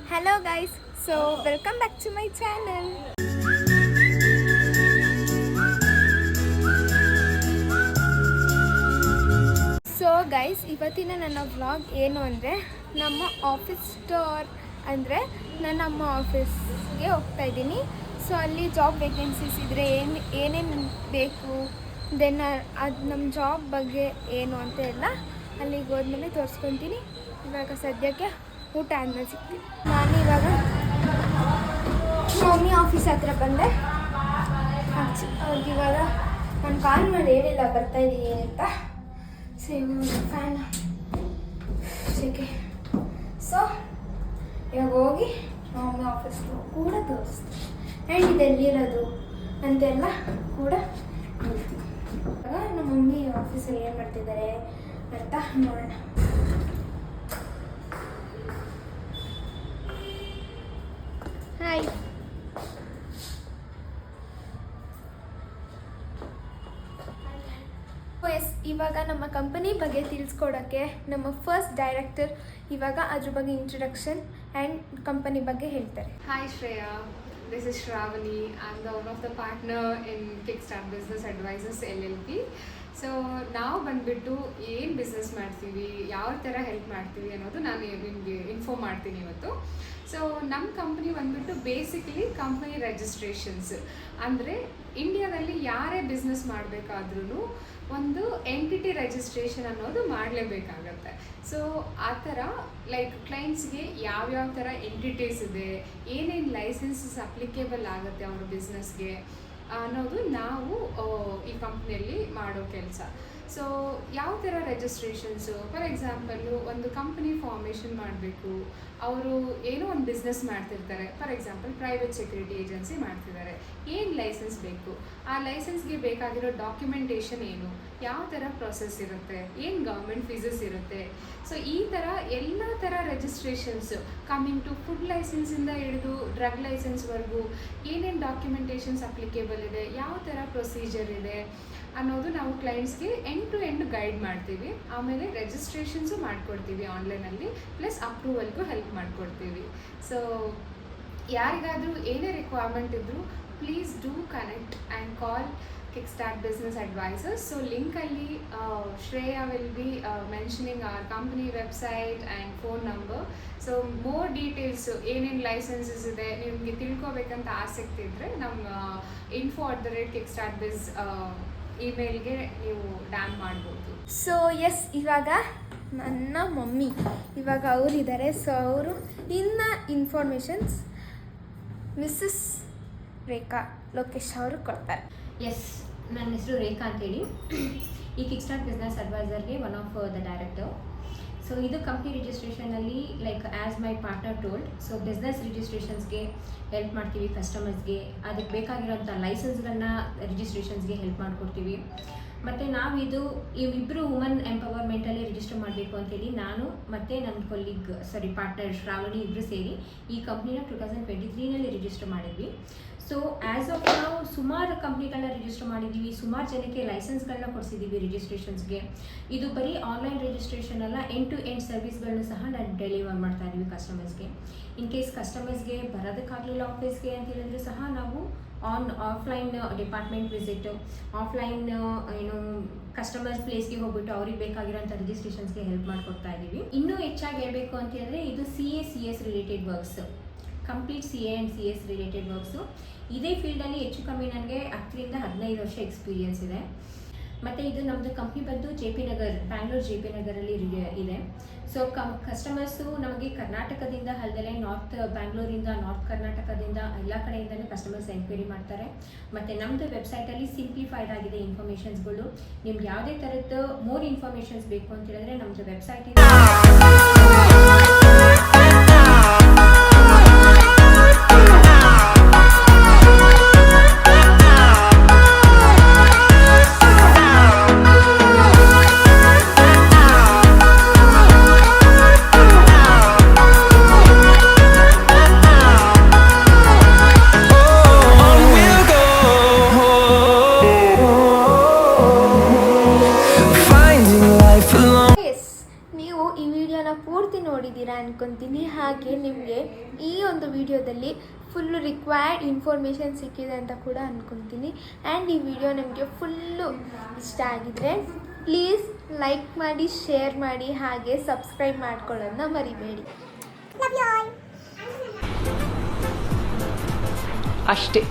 Hello guys, so welcome back to my channel. So guys, ಇವತ್ತಿನ ನನ್ನ vlog ಏನು ಅಂದರೆ ನಮ್ಮ ಆಫೀಸ್ ಟೂರ್. ಅಂದರೆ ನಾನು ನಮ್ಮ ಆಫೀಸ್ಗೆ ಹೋಗ್ತಾ ಇದ್ದೀನಿ. ಸೊ ಅಲ್ಲಿ ಜಾಬ್ ವೇಕೆನ್ಸೀಸ್ ಇದ್ದರೆ ಏನೇನು ಬೇಕು, ದೆನ್ ಅದು ನಮ್ಮ ಜಾಬ್ ಬಗ್ಗೆ ಏನು ಅಂತ ಎಲ್ಲ ಅಲ್ಲಿಗೆ ಹೋದ್ಮೇಲೆ ತೋರಿಸ್ಕೊತೀನಿ. ಇವಾಗ ಸದ್ಯಕ್ಕೆ ಊಟ ಆದಮೇಲೆ ಸಿಗ್ತೀನಿ. ನಾನು ಇವಾಗ ಮಮ್ಮಿ ಆಫೀಸ್ ಹತ್ರ ಬಂದೆ. ಅವ್ರಿಗೆ ಇವಾಗ ನಾನು ಕಾಲ್ ಮಾಡಿ ಹೇಳಿಲ್ಲ ಬರ್ತಾಯಿದ್ದೀನಿ ಅಂತ. ಸೇಮ್ ಫ್ಯಾನ್ ಸೆಕೆ. ಸೊ ಇವಾಗ ಹೋಗಿ ಮಮ್ಮಿ ಆಫೀಸ್ ಕೂಡ ತೋರಿಸ್ತೀನಿ. ಆ್ಯಂಡ್ ಇದೆಲ್ಲಿರೋದು ಅಂತೆಲ್ಲ ಕೂಡ ಹೇಳ್ತೀನಿ. ಇವಾಗ ನಮ್ಮ ಮಮ್ಮಿ ಆಫೀಸಲ್ಲಿ ಏನು ಮಾಡ್ತಿದ್ದಾರೆ ಅಂತ ನೋಡೋಣ. ಹಾಯ್. ಎಸ್, ಇವಾಗ ನಮ್ಮ ಕಂಪನಿ ಬಗ್ಗೆ ತಿಳಿಸ್ಕೊಡೋಕ್ಕೆ ನಮ್ಮ ಫಸ್ಟ್ ಡೈರೆಕ್ಟರ್ ಇವಾಗ ಅದ್ರ ಬಗ್ಗೆ ಇಂಟ್ರೊಡಕ್ಷನ್ ಆ್ಯಂಡ್ ಕಂಪನಿ ಬಗ್ಗೆ ಹೇಳ್ತಾರೆ. Hi Shreya, this is Shravani. I'm the one of the partner in Kickstart Business Advisors LLP. So ನಾವು ಬಂದುಬಿಟ್ಟು ಏನು ಬಿಸ್ನೆಸ್ ಮಾಡ್ತೀವಿ, ಯಾವ ಥರ ಹೆಲ್ಪ್ ಮಾಡ್ತೀವಿ ಅನ್ನೋದು ನಾನು ನಿಮಗೆ ಇನ್ಫಾರ್ಮ್ ಮಾಡ್ತೀನಿ ಇವತ್ತು. ಸೊ ನಮ್ಮ ಕಂಪ್ನಿ ಬಂದುಬಿಟ್ಟು ಬೇಸಿಕಲಿ ಕಂಪ್ನಿ ರಿಜಿಸ್ಟ್ರೇಷನ್ಸ್. ಅಂದರೆ ಇಂಡಿಯಾದಲ್ಲಿ ಯಾರೇ ಬಿಸ್ನೆಸ್ ಮಾಡಬೇಕಾದ್ರೂ ಒಂದು ಎಂಟಿಟಿ ರಿಜಿಸ್ಟ್ರೇಷನ್ ಅನ್ನೋದು ಮಾಡಲೇಬೇಕಾಗತ್ತೆ. ಸೊ ಆ ಥರ ಲೈಕ್ ಕ್ಲೈಂಟ್ಸ್ಗೆ ಯಾವ್ಯಾವ ಥರ ಎಂಟಿಟೀಸ್ ಇದೆ, ಏನೇನು ಲೈಸೆನ್ಸಸ್ ಅಪ್ಲಿಕೇಬಲ್ ಆಗುತ್ತೆ ಅವ್ರ ಬಿಸ್ನೆಸ್ಗೆ ಅನ್ನೋದು ನಾವು ಈ ಕಂಪ್ನಿಯಲ್ಲಿ ಮಾಡೋ ಕೆಲಸ. ಸೊ ಯಾವ ಥರ ರಿಜಿಸ್ಟ್ರೇಷನ್ಸು, ಫಾರ್ ಎಕ್ಸಾಂಪಲ್ಲು ಒಂದು ಕಂಪ್ನಿ ಫಾರ್ಮೇಷನ್ ಮಾಡಬೇಕು, ಅವರು ಏನೋ ಒಂದು ಬಿಸ್ನೆಸ್ ಮಾಡ್ತಿರ್ತಾರೆ. For example private security agency ಮಾಡ್ತಿದ್ದಾರೆ, ಏನು ಲೈಸೆನ್ಸ್ ಬೇಕು, ಆ ಲೈಸೆನ್ಸ್ಗೆ ಬೇಕಾಗಿರೋ ಡಾಕ್ಯುಮೆಂಟೇಷನ್ ಏನು, ಯಾವ ಥರ ಪ್ರೊಸೆಸ್ ಇರುತ್ತೆ, ಏನು ಗೌರ್ಮೆಂಟ್ ಫೀಸಸ್ ಇರುತ್ತೆ. ಸೊ ಈ ಥರ ಎಲ್ಲ ಥರ ರಿಜಿಸ್ಟ್ರೇಷನ್ಸು ಕಮ್ಮಿಂಗ್ ಟು ಫುಡ್ ಲೈಸೆನ್ಸಿಂದ ಹಿಡಿದು ಡ್ರಗ್ ಲೈಸೆನ್ಸ್ವರೆಗೂ ಏನೇನು ಡಾಕ್ಯುಮೆಂಟೇಷನ್ಸ್ ಅಪ್ಲಿಕೇಬಲ್ ಇದೆ, ಯಾವ ಥರ ಪ್ರೊಸೀಜರ್ ಇದೆ ಅನ್ನೋದು ನಾವು ಕ್ಲೈಂಟ್ಸ್ಗೆ ಎಂಡ್ ಟು ಎಂಡ್ ಗೈಡ್ ಮಾಡ್ತೀವಿ. ಆಮೇಲೆ ರಿಜಿಸ್ಟ್ರೇಷನ್ಸು ಮಾಡಿಕೊಡ್ತೀವಿ ಆನ್ಲೈನಲ್ಲಿ, ಪ್ಲಸ್ ಅಪ್ರೂವಲ್ಗೂ ಹೆಲ್ಪ್ ಮಾಡಿಕೊಡ್ತೀವಿ. ಸೊ ಯಾರಿಗಾದರೂ ಏನೇ ರಿಕ್ವೈರ್ಮೆಂಟ್ ಇದ್ದರೂ please do connect and call Kickstart Business Advisors. So ಲಿಂಕಲ್ಲಿ Shreya will be mentioning our company website and phone number. So more details ಏನೇನು licences ಇದೆ ನಿಮಗೆ ತಿಳ್ಕೊಬೇಕಂತ ಆಸಕ್ತಿ ಇದ್ದರೆ ನಮ್ಮ info@kickstartbiz ಇಮೇಲ್ಗೆ ನೀವು ಡ್ಯಾಮ್ ಮಾಡ್ಬೋದು. ಸೊ ಎಸ್, ಇವಾಗ ನನ್ನ ಮಮ್ಮಿ ಇವಾಗ ಅವರಿದ್ದಾರೆ. ಸೊ ಅವರು ಇನ್ನು ಇನ್ಫಾರ್ಮೇಷನ್ಸ್ ಮಿಸ್ಸಸ್ ರೇಖಾ ಲೋಕೇಶ್ ಅವರು ಕೊಡ್ತಾರೆ. ಎಸ್, ನನ್ನ ಹೆಸರು ರೇಖಾ ಅಂತೇಳಿ. ಈ ಕಿಕ್ಸ್ಟಾರ್ಟ್ ಬಿಸ್ನೆಸ್ ಅಡ್ವೈಸರ್ಗೆ one of the director. So ಇದು ಕಂಪ್ನಿ ರಿಜಿಸ್ಟ್ರೇಷನಲ್ಲಿ like as my partner told, so business ರಿಜಿಸ್ಟ್ರೇಷನ್ಸ್ಗೆ ಹೆಲ್ಪ್ ಮಾಡ್ತೀವಿ, ಕಸ್ಟಮರ್ಸ್ಗೆ ಅದಕ್ಕೆ ಬೇಕಾಗಿರೋಂಥ ಲೈಸೆನ್ಸ್ಗಳನ್ನ ರಿಜಿಸ್ಟ್ರೇಷನ್ಸ್ಗೆ ಹೆಲ್ಪ್ ಮಾಡಿಕೊಡ್ತೀವಿ. ಮತ್ತು ನಾವಿದು ಇಬ್ಬರು ವುಮನ್ ಎಂಪವರ್ಮೆಂಟಲ್ಲಿ ರಿಜಿಸ್ಟರ್ ಮಾಡಬೇಕು ಅಂತೇಳಿ ನಾನು ಮತ್ತು ನನ್ನ ಪಾರ್ಟ್ನರ್ ಶ್ರಾವಣಿ ಇಬ್ಬರು ಸೇರಿ ಈ ಕಂಪ್ನಿನ 2023ನಲ್ಲಿ ರಿಜಿಸ್ಟರ್ ಮಾಡಿದ್ವಿ. ಸೊ ಆ್ಯಸ್ ಆಫ್ ನಾವು ಸುಮಾರು ಕಂಪ್ನಿಗಳನ್ನ ರಿಜಿಸ್ಟರ್ ಮಾಡಿದ್ದೀವಿ, ಸುಮಾರು ಜನಕ್ಕೆ ಲೈಸೆನ್ಸ್ಗಳನ್ನ ಕೊಡಿಸಿದ್ದೀವಿ ರಿಜಿಸ್ಟ್ರೇಷನ್ಸ್ಗೆ. ಇದು ಬರೀ ಆನ್ಲೈನ್ ರಿಜಿಸ್ಟ್ರೇಷನ್ ಅಲ್ಲ, ಎಂಡ್ ಟು ಎಂಡ್ ಸರ್ವಿಸ್ಗಳನ್ನ ಸಹ ನಾನು ಡೆಲಿವರ್ ಮಾಡ್ತಾ ಇದ್ದೀವಿ ಕಸ್ಟಮರ್ಸ್ಗೆ. ಇನ್ ಕೇಸ್ ಕಸ್ಟಮರ್ಸ್ಗೆ ಬರೋದಕ್ಕಾಗಲಿಲ್ಲ ಆಫೀಸ್ಗೆ ಅಂತ ಹೇಳಿದ್ರೆ ಸಹ ನಾವು offline department visit, offline customers ಪ್ಲೇಸ್ಗೆ ಹೋಗ್ಬಿಟ್ಟು ಅವ್ರಿಗೆ ಬೇಕಾಗಿರೋಂಥ ರಿಜಿಸ್ಟ್ರೇಷನ್ಸ್ಗೆ ಹೆಲ್ಪ್ ಮಾಡಿಕೊಡ್ತಾ ಇದ್ದೀವಿ. ಇನ್ನೂ ಹೆಚ್ಚಾಗಿ ಹೇಳಬೇಕು ಅಂತ ಹೇಳಿದ್ರೆ ಇದು CS related works, complete CA and CS related works. ಇದೇ ಫೀಲ್ಡಲ್ಲಿ ಹೆಚ್ಚು ಕಮ್ಮಿ ನನಗೆ 10ರಿಂದ 15 ವರ್ಷ ಎಕ್ಸ್ಪೀರಿಯನ್ಸ್ ಇದೆ. ಮತ್ತು ಇದು ನಮ್ಮದು ಕಂಪ್ನಿ ಬಂದು JP ನಗರ್, ಬ್ಯಾಂಗ್ಳೂರು JP ನಗರಲ್ಲಿ ಇದೆ. ಸೊ ಕಸ್ಟಮರ್ಸು ನಮಗೆ ಕರ್ನಾಟಕದಿಂದ ಅಲ್ಲದೆ ಬ್ಯಾಂಗ್ಳೂರಿಂದ, ನಾರ್ತ್ ಕರ್ನಾಟಕದಿಂದ ಎಲ್ಲ ಕಡೆಯಿಂದಲೂ ಕಸ್ಟಮರ್ಸ್ ಎನ್ಕ್ವೈರಿ ಮಾಡ್ತಾರೆ. ಮತ್ತು ನಮ್ಮದು ವೆಬ್ಸೈಟಲ್ಲಿ ಸಿಂಪ್ಲಿಫೈಡ್ ಆಗಿದೆ ಇನ್ಫಾರ್ಮೇಷನ್ಸ್ಗಳು. ನಿಮ್ಗೆ ಯಾವುದೇ ಥರದ್ದು ಮೋರ್ ಇನ್ಫಾರ್ಮೇಷನ್ಸ್ ಬೇಕು ಅಂತ ಹೇಳಿದ್ರೆ ನಮ್ಮದು ವೆಬ್ಸೈಟ್ ಇದೆ. ಪೂರ್ತಿ ಈ ಒಂದು ವಿಡಿಯೋದಲ್ಲಿ ಫುಲ್ಲು ರಿಕ್ವೈರ್ಡ್ ಇನ್ಫಾರ್ಮೇಷನ್ ಸಿಕ್ಕಿದೆ ಅಂತ ಕೂಡ ಅಂದ್ಕೊತೀನಿ. ಆ್ಯಂಡ್ ಈ ವಿಡಿಯೋ ನಿಮಗೆ ಫುಲ್ಲು ಇಷ್ಟ ಆಗಿದರೆ ಪ್ಲೀಸ್ ಲೈಕ್ ಮಾಡಿ, ಶೇರ್ ಮಾಡಿ, ಹಾಗೆ ಸಬ್ಸ್ಕ್ರೈಬ್ ಮಾಡ್ಕೊಳ್ಳೋದನ್ನ ಮರಿಬೇಡಿ. ಅಷ್ಟೇ.